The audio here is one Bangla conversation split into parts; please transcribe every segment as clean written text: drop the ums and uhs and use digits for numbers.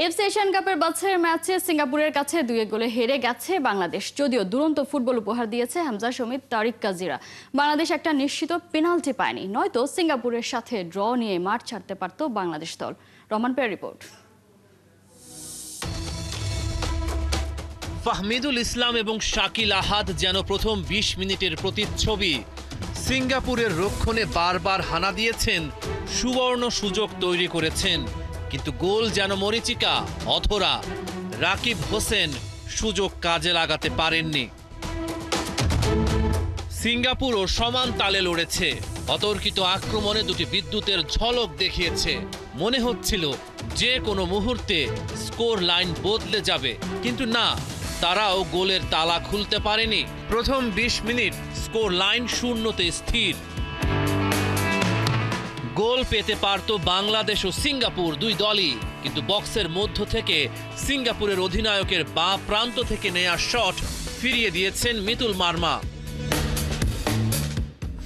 এফসি এশিয়ান কাপের বাছাইয়ের ম্যাচে সিঙ্গাপুরের কাছে 2-1 গোলে হেরে গেছে বাংলাদেশ। যদিও দুরন্ত ফুটবল উপহার দিয়েছে হামজা শমিত, তারিক কাজিরা। বাংলাদেশ একটা নিশ্চিত পেনাল্টি পায়নি, নয়তো সিঙ্গাপুরের সাথে ড্র নিয়ে মাঠ ছাড়তে পারত বাংলাদেশ দল। রহমান পেয়ার রিপোর্ট। ফাহমিদুল ইসলাম এবং শাকিল আহাদ যেন প্রথম 20 মিনিটের প্রতিচ্ছবি। সিঙ্গাপুরের রক্ষণে বারবার হানা দিয়েছেন, সুবর্ণ সুযোগ তৈরি করেছেন, কিন্তু গোল যেন মরিচিকা, অধরা। রাকিব হোসেন সুযোগ কাজে লাগাতে পারেননি। সিঙ্গাপুরও সমান তালে লড়েছে। অতর্কিত আক্রমণে দুটি বিদ্যুতের ঝলক দেখিয়েছে। মনে হচ্ছিল যে কোনো মুহূর্তে স্কোর লাইন বদলে যাবে, কিন্তু না, তারাও গোলের তালা খুলতে পারেনি। প্রথম 20 মিনিট স্কোর লাইন 0-তে স্থির। গোল পেতে পারত বাংলাদেশ ও সিঙ্গাপুর দুই দলই, কিন্তু বক্সের মধ্য থেকে সিঙ্গাপুরের অধিনায়কের বাঁ প্রান্ত থেকে নেয়া শট ফিরিয়ে দিয়েছেন মিতুল মার্মা।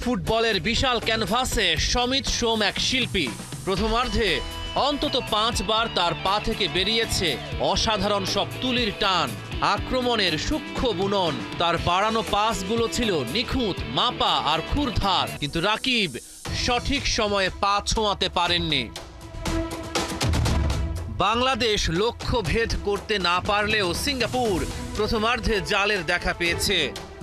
ফুটবলের বিশাল ক্যানভাসে শমিত সোম এক শিল্পী। প্রথমার্ধে অন্তত 5 বার তার পা থেকে বেরিয়েছে অসাধারণ সব তুলির টান, আক্রমণের সূক্ষ্ম বুনন। তার বাড়ানো পাসগুলো ছিল নিখুঁত, মাপা আর ক্ষুরধার, কিন্তু রাকিব সঠিক সময়ে পা ছোঁয়াতে পারেননি। বাংলাদেশ লক্ষ্য ভেদ করতে না পারলেও সিঙ্গাপুর প্রথমার্ধে জালের দেখা পেয়েছে।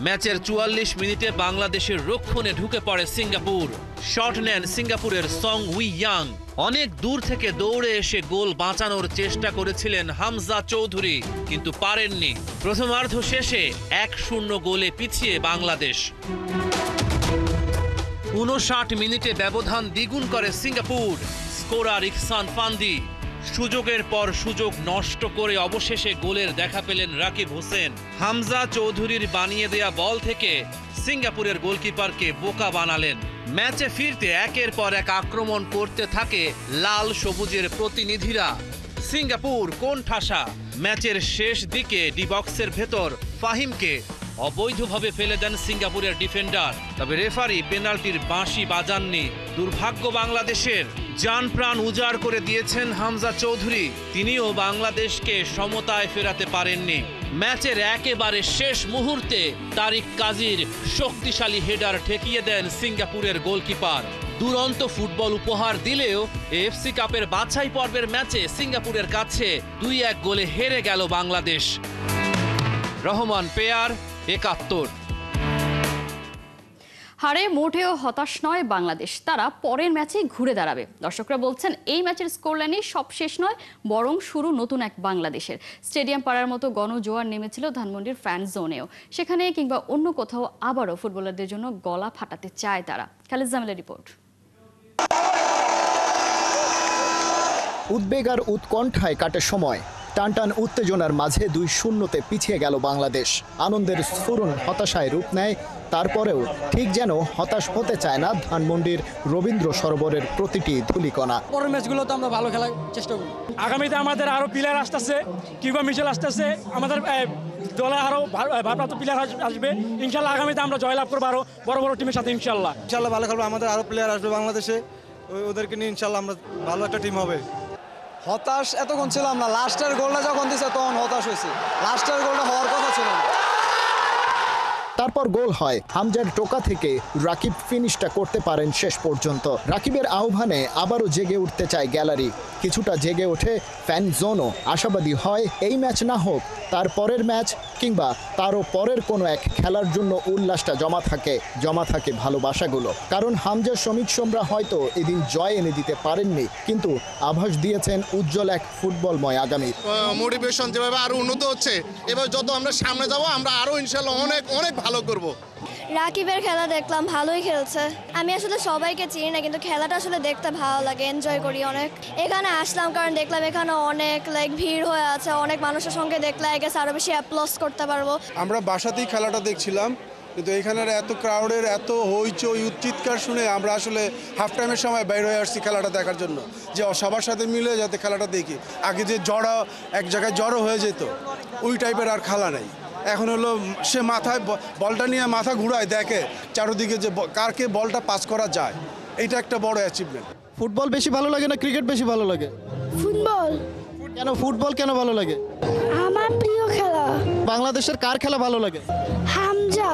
ম্যাচের 44 মিনিটে বাংলাদেশের রক্ষণে ঢুকে পড়ে সিঙ্গাপুর। শট নেন সিঙ্গাপুরের সং উই ইয়াং। অনেক দূর থেকে দৌড়ে এসে গোল বাঁচানোর চেষ্টা করেছিলেন হামজা চৌধুরী, কিন্তু পারেননি। প্রথমার্ধ শেষে 1-0 গোলে পিছিয়ে বাংলাদেশ। 59 মিনিটে ব্যবধান দ্বিগুণ করে সিঙ্গাপুর। স্কোরার ইহসান ফান্দি সুযোগের পর সুযোগ নষ্ট করে অবশেষে গোলের দেখা পেলেন রাকিব হোসেন। হামজা চৌধুরীর বানিয়ে দেয়া বল থেকে সিঙ্গাপুরের গোলকিপারকে বোকা বানালেন। ম্যাচে ফিরতে একের পর এক আক্রমণ করতে থাকে লাল সবুজের প্রতিনিধিরা। সিঙ্গাপুর কোণঠাসা। ম্যাচের শেষ দিকে ডি বক্সের ভেতর ফাহিমকে অবৈধভাবে ফেলে দেন সিঙ্গাপুরের ডিফেন্ডার, তবে রেফারি পেনাল্টির বাঁশি বাজাননি। দুর্ভাগ্য বাংলাদেশের। জান প্রাণ উজাড় করে দিয়েছেন হামজা চৌধুরী, তিনিও বাংলাদেশকে সমতায় ফেরাতে পারেননি। ম্যাচের একেবারে শেষ মুহূর্তে তারিক কাজির শক্তিশালী হেডার ঠেকিয়ে দেন সিঙ্গাপুরের গোলকিপার। দুরন্ত ফুটবল উপহার দিলেও এফসি কাপের বাছাই পর্বের ম্যাচে সিঙ্গাপুরের কাছে 2-1 গোলে হেরে গেল বাংলাদেশ। রহমান পেয়ার, 71। হারে মোটেও হতাশ নয় বাংলাদেশ, তারা পরের ম্যাচে ঘুরে দাঁড়াবে। দর্শকরা বলছেন এই ম্যাচের স্কোর লাইনে সব শেষ নয়, বরং শুরু নতুন এক বাংলাদেশের। স্টেডিয়াম পাড়ার মতো গণজোয়ার নেমেছিল ধানমন্ডির ফ্যান জোনেও। সেখানে কিংবা অন্য কোথাও আবারও ফুটবলারদের জন্য গলা ফাটাতে চায় তারা। খালিদ জামিলের রিপোর্ট। উদ্বেগ আর উৎকণ্ঠায় কাটে সময়। টানটান উত্তেজনার মাঝে 2-0-তে পিছিয়ে গেল বাংলাদেশ। আনন্দের স্ফুরণ হতাশায় রূপ নেয়, তারপরেও ঠিক যেন হতাশ হতে চায় না ধানমন্ডির রবীন্দ্র সরোবরের প্রতিটি ধূলিকণা। পরের ম্যাচগুলো তো আমরা ভালো খেলার চেষ্টা করব। আগামীতে আমাদের আরো প্লেয়ার আসতেছে, কিউবা মিশেল আসতেছে, আমাদের দলে আরো ভারপ্রাপ্ত প্লেয়ার আসবে। ইনশাল্লাহ আগামীতে আমরা জয়লাভ করবো আরো বড় বড় টিমের সাথে। ইনশাল্লাহ ভালো খেলবো, আমাদের আরো প্লেয়ার আসবে বাংলাদেশে, ওদেরকে নিয়ে ইনশাল্লাহ আমরা ভালো একটা টিম হবে। হতাশ এতক্ষণ ছিলাম না, লাস্টের গোলটা যখন দিছে তখন হতাশ হয়েছে। লাস্টের গোলটা হওয়ার কথা ছিল না। তারপর গোল হয়। হামজার টোকা থেকে রাকিব ফিনিশটা করতে পারেন শেষ পর্যন্ত। রাকিবের আহ্বানে আবারও জেগে উঠতে চায় গ্যালারি, কিছুটা জেগে ওঠে ফ্যান জোনও। আশাবাদী হয় এই ম্যাচ না হোক, তার পরের ম্যাচ কিংবা তারও পরের কোনো এক খেলার জন্য উল্লাসটা জমা থাকে ভালোবাসাগুলো। কারণ হামজা শমিত সোমরা হয়তো এদিন জয় এনে দিতে পারেননি, কিন্তু আভাস দিয়েছেন উজ্জ্বল এক ফুটবলময় আগামী। মোটিভেশন যেভাবে আরো উন্নত হচ্ছে, এবার যত আমরা সামনে যাব আমরা আরো ইনশাল্লাহ অনেক ভালো করব। রাকিবের খেলা দেখলাম, ভালোই খেলছে। আমি আসলে সবাইকে চিনি না, কিন্তু খেলাটা আসলে দেখতে ভালো লাগে, এনজয় করি অনেক। এখানে আসলাম কারণ দেখলাম এখানে অনেক ভিড় হয়ে আছে, অনেক মানুষের সঙ্গে দেখলে আরো বেশি অ্যাপ্লস করতে পারবো। আমরা বাসাতেই খেলাটা দেখছিলাম, কিন্তু এখানের এত ক্রাউডের এত হইচই উচ্চিৎকার শুনে আমরা আসলে হাফ টাইমের সময় বাইরে হয়ে আসছি খেলাটা দেখার জন্য, যে সবার সাথে মিলে যাতে খেলাটা দেখি। আগে যে এক জায়গায় জড়ো হয়ে যেত, ওই টাইপের আর খেলা নেই। এখন হলো সে মাথায় বলটা নিয়ে মাথা ঘুরায়, দেখে চারদিকে যে কারকে বলটা পাস করা যায়। এটা একটা বড় অ্যাচিভমেন্ট। ফুটবল বেশি ভালো লাগে না ক্রিকেট বেশি ভালো লাগে? ফুটবল। কেন ফুটবল কেন ভালো লাগে? আমার প্রিয় খেলা বাংলাদেশের কার খেলা ভালো লাগে? হামজা।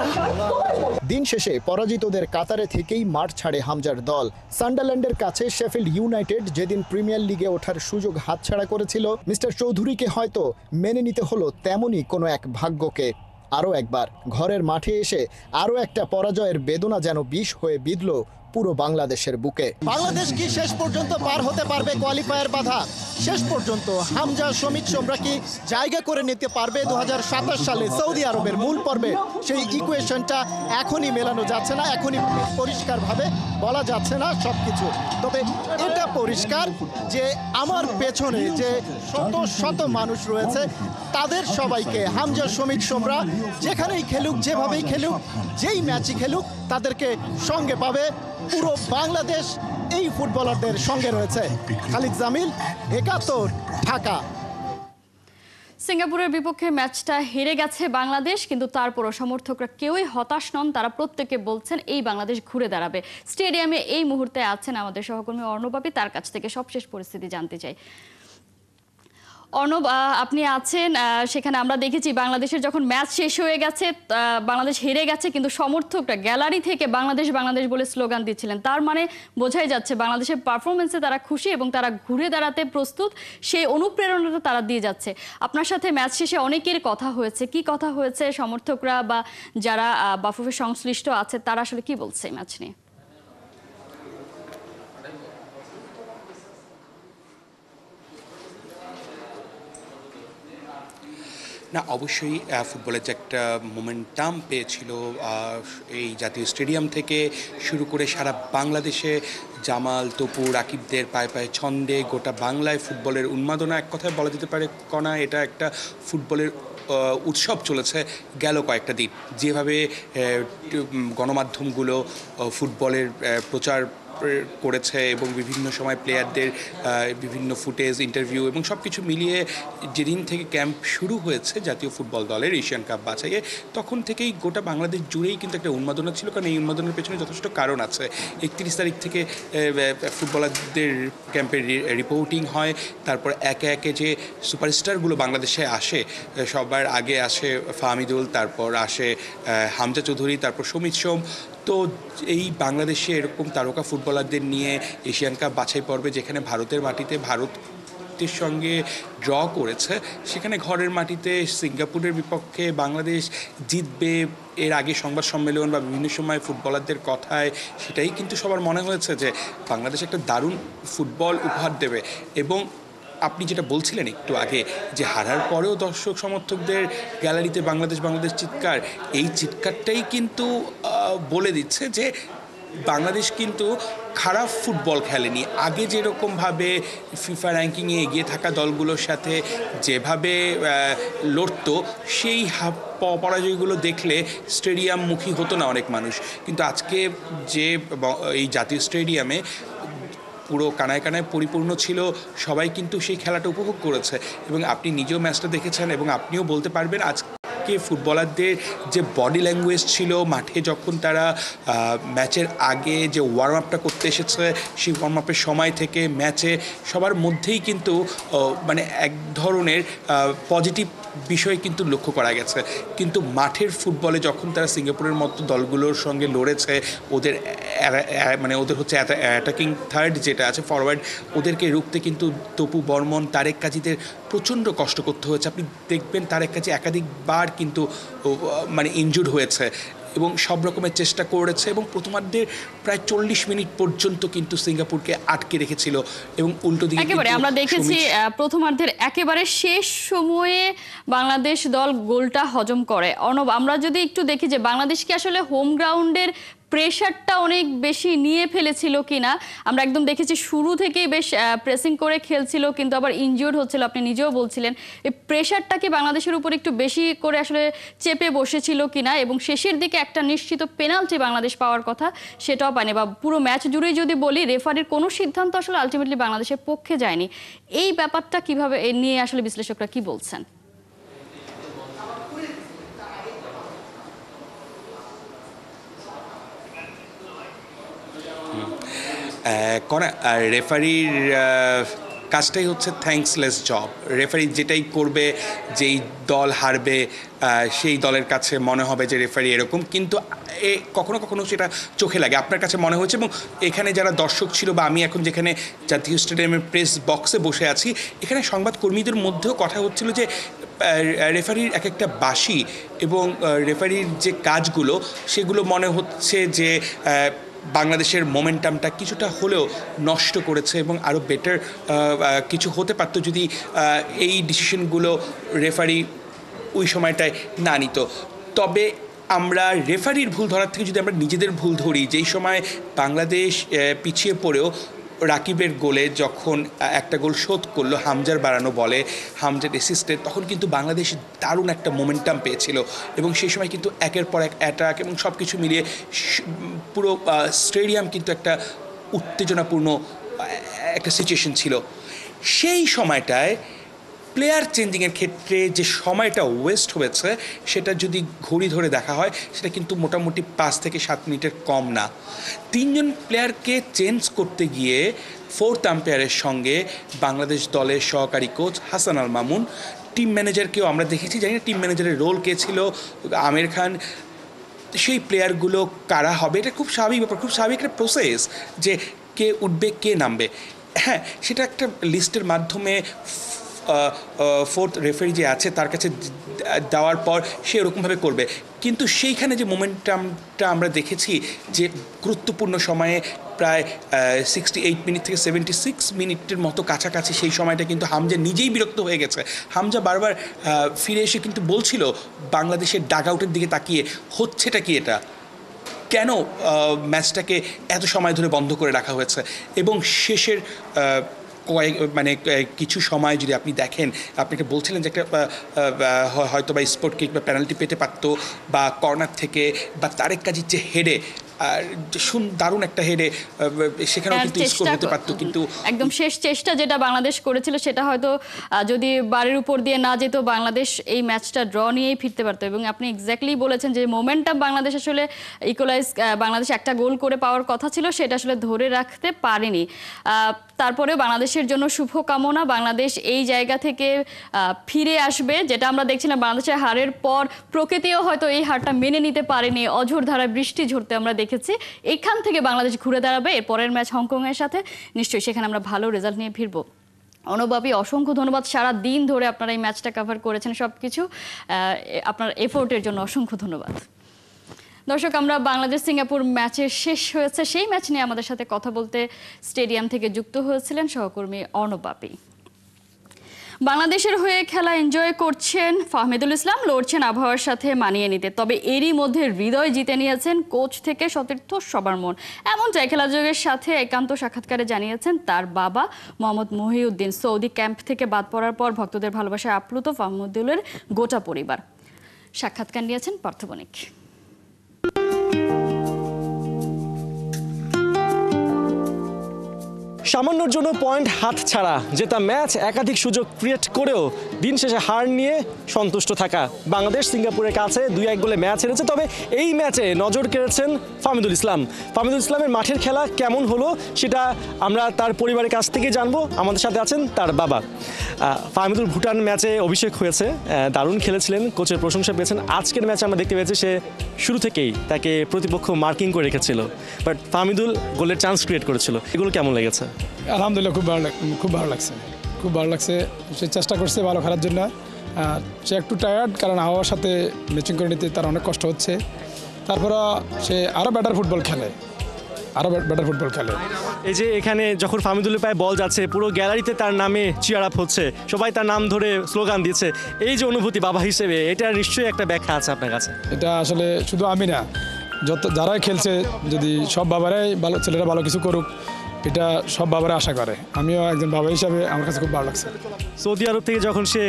দিন শেষে পরাজিতদের কাতারে থেকেই মাঠ ছাড়ে হামজার দল। সান্ডারল্যান্ডের কাছে শেফিল্ড ইউনাইটেড যেদিন প্রিমিয়ার লিগে ওঠার সুযোগ হাতছাড়া করেছিল, মিস্টার চৌধুরীকে হয়তো মেনে নিতে হলো তেমনই কোনো এক ভাগ্যকে। আরও একবার ঘরের মাঠে এসে আরও একটা পরাজয়ের বেদনা যেন বিষ হয়ে বিঁধল পুরো বাংলাদেশের বুকে। বাংলাদেশ কি শেষ পর্যন্ত পার হতে পারবে কোয়ালিফায়ার বাধা? শেষ পর্যন্ত হামজা সমিত সোমরা কি জায়গা করে নিতে পারবে 2027 সালে সৌদি আরবের মূল পর্বে? সেই ইকুয়েশনটা এখনই মেলানো যাচ্ছে না, এখনই পরিষ্কারভাবে বলা যাচ্ছে না সবকিছু। তবে এটা পরিষ্কার যে আমার পেছনে যে শত শত মানুষ রয়েছে তাদের সবাইকে হামজা সমিত সোমরা যেখানেই খেলুক, যেভাবেই খেলুক, যেই ম্যাচই খেলুক, তাদেরকে সঙ্গে পাবে। পুরো বাংলাদেশ এই ফুটবলারদের সঙ্গে রয়েছে। খালিদ জামিল, ৭১, ঢাকা। সিঙ্গাপুরের বিপক্ষে ম্যাচটা হেরে গেছে বাংলাদেশ, কিন্তু তারপরও সমর্থকরা কেউই হতাশ নন। তারা প্রত্যেকে বলছেন এই বাংলাদেশ ঘুরে দাঁড়াবে। স্টেডিয়ামে এই মুহূর্তে আছেন আমাদের সহকর্মী অর্ণব বাপি, তার কাছ থেকে সবশেষ পরিস্থিতি জানতে চাই। অর্ণব, আপনি আছেন সেখানে। আমরা দেখেছি বাংলাদেশের যখন ম্যাচ শেষ হয়ে গেছে, বাংলাদেশ হেরে গেছে, কিন্তু সমর্থকরা গ্যালারি থেকে বাংলাদেশ বাংলাদেশ বলে স্লোগান দিচ্ছিলেন। তার মানে বোঝাই যাচ্ছে বাংলাদেশের পারফরমেন্সে তারা খুশি এবং তারা ঘুরে দাঁড়াতে প্রস্তুত। সেই অনুপ্রেরণাটা তারা দিয়ে যাচ্ছে। আপনার সাথে ম্যাচ শেষে অনেকের কথা হয়েছে, কি কথা হয়েছে? সমর্থকরা বা যারা বাফুফে সংশ্লিষ্ট আছে তারা আসলে কি বলছে ম্যাচ নিয়ে? না, অবশ্যই ফুটবলের যে একটা মোমেন্টাম পেয়েছিল এই জাতীয় স্টেডিয়াম থেকে শুরু করে সারা বাংলাদেশে জামাল, তপু, রাকিবদের পায়ে পায়ে ছন্দে গোটা বাংলায় ফুটবলের উন্মাদনা, এক কথায় বলা যেতে পারে কণা। এটা একটা ফুটবলের উৎসব চলেছে গেল কয়েকটা দিন। যেভাবে গণমাধ্যমগুলো ফুটবলের প্রচার করেছে এবং বিভিন্ন সময় প্লেয়ারদের বিভিন্ন ফুটেজ, ইন্টারভিউ এবং সব কিছু মিলিয়ে যেদিন থেকে ক্যাম্প শুরু হয়েছে জাতীয় ফুটবল দলের এশিয়ান কাপ বাছাইয়ে, তখন থেকেই গোটা বাংলাদেশ জুড়েই কিন্তু একটা উন্মাদনা ছিল। কারণ এই উন্মাদনার পেছনে যথেষ্ট কারণ আছে। 31 তারিখ থেকে ফুটবলারদের ক্যাম্পের রিপোর্টিং হয়, তারপর একে একে যে সুপারস্টারগুলো বাংলাদেশে আসে, সবার আগে আসে ফাহমিদুল, তারপর আসে হামজা চৌধুরী, তারপর সমিত সোম। তো এই বাংলাদেশে এরকম তারকা ফুটবলারদের নিয়ে এশিয়ান কাপ বাছাই পর্বে, যেখানে ভারতের মাটিতে ভারতের সঙ্গে ড্র করেছে, সেখানে ঘরের মাটিতে সিঙ্গাপুরের বিপক্ষে বাংলাদেশ জিতবে, এর আগে সংবাদ সম্মেলন বা বিভিন্ন সময় ফুটবলারদের কথায় সেটাই কিন্তু সবার মনে হয়েছে যে বাংলাদেশ একটা দারুণ ফুটবল উপহার দেবে। এবং আপনি যেটা বলছিলেন একটু আগে যে হারার পরেও দর্শক সমর্থকদের গ্যালারিতে বাংলাদেশ বাংলাদেশ চিৎকার, এই চিৎকারটাই কিন্তু বলে দিচ্ছে যে বাংলাদেশ কিন্তু খারাপ ফুটবল খেলেনি। আগে যেরকমভাবে ফিফা র্যাঙ্কিংয়ে এগিয়ে থাকা দলগুলোর সাথে যেভাবে লড়তো, সেই পরাজয়গুলো দেখলে স্টেডিয়ামমুখী হতো না অনেক মানুষ। কিন্তু আজকে যে এই জাতীয় স্টেডিয়ামে পুরো কানায় কানায় পরিপূর্ণ ছিল, সবাই কিন্তু সেই খেলাটা উপভোগ করেছে। এবং আপনি নিজেও ম্যাচটা দেখেছেন এবং আপনিও বলতে পারবেন আজকে ফুটবলারদের যে বডি ল্যাঙ্গুয়েজ ছিল মাঠে, যখন তারা ম্যাচের আগে যে ওয়ার্ম আপটা করতে এসেছে, সেই ওয়ার্ম আপের সময় থেকে ম্যাচে সবার মধ্যেই কিন্তু মানে এক ধরনের পজিটিভ বিষয় কিন্তু লক্ষ্য করা গেছে। কিন্তু মাঠের ফুটবলে যখন তারা সিঙ্গাপুরের মতো দলগুলোর সঙ্গে লড়েছে, ওদের হচ্ছে অ্যাটাকিং থার্ড যেটা আছে ফরওয়ার্ড, ওদেরকে রুখতে কিন্তু তপু, বর্মন, তারেক কাজীদের প্রচণ্ড কষ্ট করতে হয়েছে। আপনি দেখবেন তারেক কাজী একাধিকবার কিন্তু মানে ইনজুর্ড হয়েছে এবং সব রকমের চেষ্টা করেছে এবং প্রথমার্ধের প্রায় 40 মিনিট পর্যন্ত কিন্তু সিঙ্গাপুরকে আটকে রেখেছিল। এবং উল্টো দিকে একেবারে আমরা দেখেছি প্রথমার্ধের একেবারে শেষ সময়ে বাংলাদেশ দল গোলটা হজম করে। অর্ণব, আমরা যদি একটু দেখি যে বাংলাদেশ কি আসলে হোম গ্রাউন্ডের প্রেশারটা অনেক বেশি নিয়ে ফেলেছিল কিনা। আমরা একদম দেখেছি শুরু থেকেই বেশ প্রেসিং করে খেলছিল, কিন্তু আবার ইনজিওর্ড হচ্ছিল, আপনি নিজেও বলছিলেন। এই প্রেশারটা কি বাংলাদেশের উপর একটু বেশি করে আসলে চেপে বসেছিল কিনা, এবং শেষের দিকে একটা নিশ্চিত পেনাল্টি বাংলাদেশ পাওয়ার কথা সেটাও পায়নি। বা পুরো ম্যাচ জুড়েই যদি বলি, রেফারির কোনো সিদ্ধান্ত আসলে আলটিমেটলি বাংলাদেশের পক্ষে যায়নি। এই ব্যাপারটা কিভাবে নিয়ে আসলে বিশ্লেষকরা কি বলছেন? রেফারির কাজটাই হচ্ছে থ্যাঙ্কসলেস জব। রেফারি যেটাই করবে, যেই দল হারবে সেই দলের কাছে মনে হবে যে রেফারি এরকম, কিন্তু কখনো কখনো সেটা চোখে লাগে। আপনার কাছে মনে হয়েছে, এবং এখানে যারা দর্শক ছিল বা আমি এখন যেখানে জাতীয় স্টেডিয়ামের প্রেস বক্সে বসে আছি, এখানে সংবাদকর্মীদের মধ্যেও কথা হচ্ছিল যে রেফারির এক একটা বাঁশি এবং রেফারির যে কাজগুলো সেগুলো মনে হচ্ছে যে বাংলাদেশের মোমেন্টামটা কিছুটা হলেও নষ্ট করেছে এবং আরও বেটার কিছু হতে পারতো যদি এই ডিসিশনগুলো রেফারি ওই সময়টায় না নিত। তবে আমরা রেফারির ভুল ধরার থেকে যদি আমরা নিজেদের ভুল ধরি, যেই সময় বাংলাদেশ পিছিয়ে পড়েও রাকিবের গোলে যখন একটা গোল শোধ করলো হামজার বাড়ানো বলে, হামজার অ্যাসিস্টে, তখন কিন্তু বাংলাদেশ দারুণ একটা মোমেন্টাম পেয়েছিল এবং সেই সময় কিন্তু একের পর এক অ্যাটাক এবং সব কিছু মিলিয়ে পুরো স্টেডিয়াম কিন্তু একটা উত্তেজনাপূর্ণ একটা সিচুয়েশন ছিল। সেই সময়টায় প্লেয়ার চেঞ্জিংয়ের ক্ষেত্রে যে সময়টা ওয়েস্ট হয়েছে সেটা যদি ঘড়ি ধরে দেখা হয় সেটা কিন্তু মোটামুটি 5 থেকে 7 মিনিটের কম না। 3 জন প্লেয়ারকে চেঞ্জ করতে গিয়ে 4th আম্পায়ারের সঙ্গে বাংলাদেশ দলের সহকারী কোচ হাসান আল মামুন, টিম ম্যানেজারকেও আমরা দেখেছি, জানি না টিম ম্যানেজারের রোল কে ছিল, আমির খান, সেই প্লেয়ারগুলো কারা হবে, এটা খুব স্বাভাবিক ব্যাপার, খুব স্বাভাবিক একটা প্রসেস যে কে উঠবে কে নামবে। হ্যাঁ, সেটা একটা লিস্টের মাধ্যমে 4th রেফারি যে আছে তার কাছে দেওয়ার পর সে ওরকমভাবে করবে, কিন্তু সেইখানে যে মোমেন্টামটা আমরা দেখেছি যে গুরুত্বপূর্ণ সময়ে প্রায় 68 মিনিট থেকে 76 মিনিটের মতো কাছাকাছি সেই সময়টা কিন্তু হামজা নিজেই বিরক্ত হয়ে গেছে। হামজা বারবার ফিরে এসে কিন্তু বলছিল বাংলাদেশের ডাগ আউটের দিকে তাকিয়ে, হচ্ছেটা কি এটা, কেন ম্যাচটাকে এত সময় ধরে বন্ধ করে রাখা হয়েছে। এবং শেষের কিছু সময় যদি আপনি দেখেন, আপনাকে বলছিলেন যে একটা হয়তো বা স্পট কিক বা পেনাল্টি পেতে পারতো, বা কর্নার থেকে, বা তারেক কাজীর যে হেডে, আর দারুণ একটা হেডে সেখানেও কিন্তু স্কোর হতে পারতো, কিন্তু একদম শেষ চেষ্টা যেটা বাংলাদেশ করেছিল সেটা হয়তো যদি বারের উপর দিয়ে না যেত বাংলাদেশ এই ম্যাচটা ড্র নিয়েই ফিরতে পারতো। এবং আপনি এক্স্যাক্টলি বলেছেন যে মোমেন্টাম বাংলাদেশ আসলে ইকুয়ালাইজ, বাংলাদেশ একটা গোল করে পাওয়ার কথা ছিল সেটা আসলে ধরে রাখতে পারেনি। তারপরেও বাংলাদেশের জন্য শুভকামনা, বাংলাদেশ এই জায়গা থেকে ফিরে আসবে। যেটা আমরা দেখছিলাম বাংলাদেশের হারের পর প্রকৃতিও হয়তো এই হারটা মেনে নিতে পারেনি, অঝোর ধারায় বৃষ্টি ঝরতে আমরা দেখেছি। এখান থেকে বাংলাদেশ ঘুরে দাঁড়াবে এর পরের ম্যাচ হংকংয়ের সাথে, নিশ্চয়ই সেখানে আমরা ভালো রেজাল্ট নিয়ে ফিরবো। অনুবাবী, অসংখ্য ধন্যবাদ, সারা দিন ধরে আপনারা এই ম্যাচটা কভার করেছেন, সবকিছু আপনার এফোর্টের জন্য অসংখ্য ধন্যবাদ। দর্শক, আমরা বাংলাদেশ সিঙ্গাপুর ম্যাচের শেষ হয়েছে সেই ম্যাচ নিয়ে আমাদের সাথে কথা বলতে স্টেডিয়াম থেকে যুক্ত হয়েছিলেন সহকর্মী অনুবাবী। বাংলাদেশের হয়ে খেলা এনজয় করছেন ফাহমিদুল ইসলাম, লড়ছেন আবহাওয়ার সাথে মানিয়ে নিতে। তবে এরই মধ্যে হৃদয় জিতে নিয়েছেন কোচ থেকে সতীর্থ সবার মন। এমনটাই খেলাযোগের সাথে একান্ত সাক্ষাৎকারে জানিয়েছেন তার বাবা মোহাম্মদ মহিউদ্দিন। সৌদি ক্যাম্প থেকে বাদ পড়ার পর ভক্তদের ভালোবাসায় আপ্লুত ফাহমিদুলের গোটা পরিবার। সাক্ষাৎকার নিয়েছেন পার্থ বণিক। সামান্যর জন্য পয়েন্ট হাত ছাড়া জেতা ম্যাচ, একাধিক সুযোগ ক্রিয়েট করেও দিন শেষে হার নিয়ে সন্তুষ্ট থাকা বাংলাদেশ সিঙ্গাপুরের কাছে 2-1 গোলে ম্যাচ হেরেছে। তবে এই ম্যাচে নজর কেড়েছেন ফাহমিদুল ইসলাম। ফাহমিদুল ইসলামের মাঠের খেলা কেমন হলো সেটা আমরা তার পরিবারের কাছ থেকে জানবো। আমাদের সাথে আছেন তার বাবা। ফাহমিদুল ভুটান ম্যাচে অভিষেক হয়েছে, দারুণ খেলেছিলেন, কোচের প্রশংসা পেয়েছেন। আজকের ম্যাচে আমরা দেখতে পেয়েছি সে শুরু থেকেই তাকে প্রতিপক্ষ মার্কিং করে রেখেছিল, বাট ফাহমিদুল গোলের চান্স ক্রিয়েট করেছিল। এগুলো কেমন লেগেছে? আলহামদুলিল্লাহ খুব ভালো লাগছে। সে চেষ্টা করছে ভালো খেলার জন্য। আর সে একটু টায়ার্ড, কারণ আবহাওয়ার সাথে ম্যাচিং করে নিতে তার অনেক কষ্ট হচ্ছে। তারপরে সে আরও বেটার ফুটবল খেলে। এই যে এখানে যখন ফাহমিদুলের পায়ে বল যাচ্ছে, পুরো গ্যালারিতে তার নামে চিয়ার আপ হচ্ছে, সবাই তার নাম ধরে স্লোগান দিচ্ছে, এই যে অনুভূতি বাবা হিসেবে, এটা নিশ্চয়ই একটা ব্যাখ্যা আছে আপনার কাছে। এটা আসলে শুধু আমি না, যারাই খেলছে, যদি সব বাবারাই ভালো, ছেলেরা ভালো কিছু করুক, এটা সব বাবারা আশা করে। আমিও একজন বাবা হিসাবে আমার কাছে খুব ভালো লাগছে। সৌদি আরব থেকে যখন সে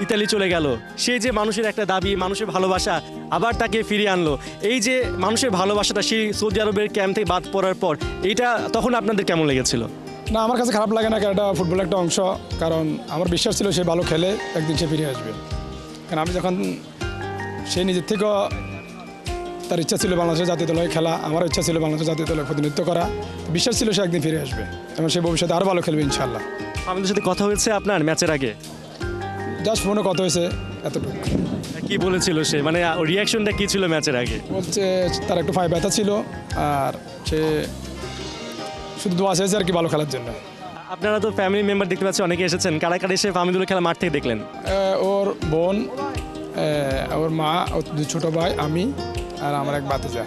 ইতালি চলে গেল, সেই যে মানুষের একটা দাবি, মানুষের ভালোবাসা আবার তাকে ফিরিয়ে আনলো, এই যে মানুষের ভালোবাসাটা সেই সৌদি আরবের ক্যাম্প থেকে বাদ পড়ার পর, এইটা তখন আপনাদের কেমন লেগেছিল? না, আমার কাছে খারাপ লাগে না, কারণ এটা ফুটবলের একটা অংশ। কারণ আমার বিশ্বাস ছিল সে ভালো খেলে একদিন সে ফিরে আসবে। কারণ আমি যখন সে নিজের থেকেও তার ইচ্ছা ছিল বাংলাদেশের জাতীয় দলে খেলা, আমার ইচ্ছা ছিল বাংলাদেশের জাতীয় দলে প্রতিনিধিত্ব করা, বিশ্বাস ছিল সে একদিন ফিরে আসবে এবং সে ভবিষ্যতে আরও ভালো খেলবে ইনশাআল্লাহ। আমাদের সাথে কথা হয়েছে আপনার ম্যাচের আগে? জাস্ট ফোনে কথা হয়েছে এতটুকু। কি বলেছিল সে, মানে রিয়াকশনটা কি ছিল ম্যাচের আগে? বলছে তার একটু পায়ে ব্যথা ছিল আর সে শুধু দোয়া চেয়েছে আর কি ভালো খেলার জন্য। আপনারা তো ফ্যামিলি মেম্বার দেখতে পাচ্ছি অনেকে এসেছেন, কারা কারা এসে ফাহমিদুলের খেলা মাঠ থেকে দেখলেন? ওর বোন, ওর মা, ওর দুই ছোট ভাই, আমি আর আমার এক ভাতিজা।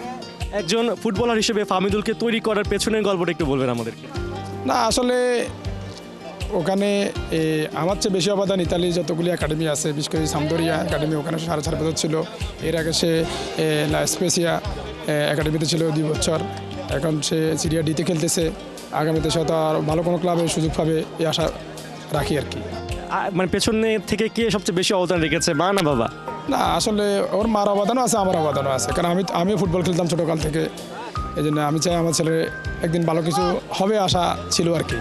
একজন ফুটবলার হিসেবে ফাহমিদুলকে তৈরি করার পেছনের গল্পটা একটু বলবেন আমাদেরকে। না আসলে ওখানে আমার চেয়ে বেশি অবদান ইতালির যতগুলি একাডেমি আছে, বিশেষ করে সামদোরিয়া একাডেমি, ওখানে 4.5 বছর ছিল। এর আগে সে লা স্পেসিয়া একাডেমিতে ছিল 2 বছর। এখন সে সিরিয়া ডিতে খেলতেছে। আগামীতে সে তো আর ভালো কোনো ক্লাবে সুযোগ পাবে এই আশা রাখি আর কি। মানে পেছনে থেকে কে সবচেয়ে বেশি অবদান রেখেছে, মা না বাবা? না আসলে ওর মার অবদানও আছে, আমার অবদানও আছে, কারণ আমিও ফুটবল খেলতাম ছোটোকাল থেকে। এই জন্য আমি চাই আমার ছেলে একদিন ভালো কিছু হবে আশা ছিল আর কি।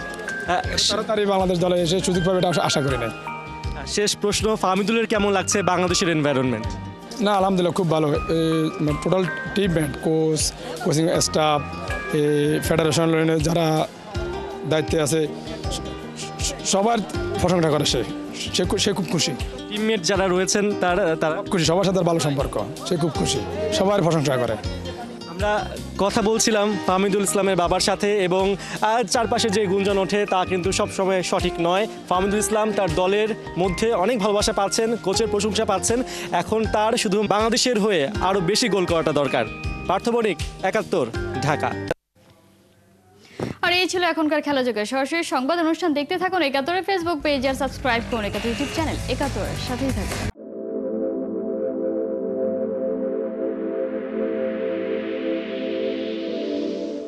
তাড়াতাড়ি বাংলাদেশ দলে এসে সুযোগ পাবে এটা আশা করি নাই। শেষ প্রশ্ন, ফাহমিদুলের কেমন লাগছে বাংলাদেশের এনভায়রনমেন্ট? না আলহামদুলিল্লাহ খুব ভালো। Total team band, coach, coaching staff, federation লাইনের যারা দায়িত্বে আছে সবার প্রশংসা করে সে খুব খুশি। টিমমেট যারা রয়েছেন তারা খুশি, সবার সাথে ভালো সম্পর্ক, সে খুব খুশি, সবার প্রশংসা করে। আমরা কথা বলছিলাম ফাহমিদুল ইসলামের বাবার সাথে এবং চারপাশে যে গুঞ্জন ওঠে তা কিন্তু সবসময় সঠিক নয়। ফাহমিদুল ইসলাম তার দলের মধ্যে অনেক ভালোবাসা পাচ্ছেন, কোচের প্রশংসা পাচ্ছেন। এখন তার শুধু বাংলাদেশের হয়ে আরও বেশি গোল করাটা দরকার। পার্থ বণিক, 71, ঢাকা। আর এই ছিল এখনকার খেলা জগতের সরাসরি সংবাদ অনুষ্ঠান। দেখতে থাকুন 71 ফেসবুক পেজ আর সাবস্ক্রাইব করুন 71 ইউটিউব চ্যানেল। 71 সাথেই থাকুন।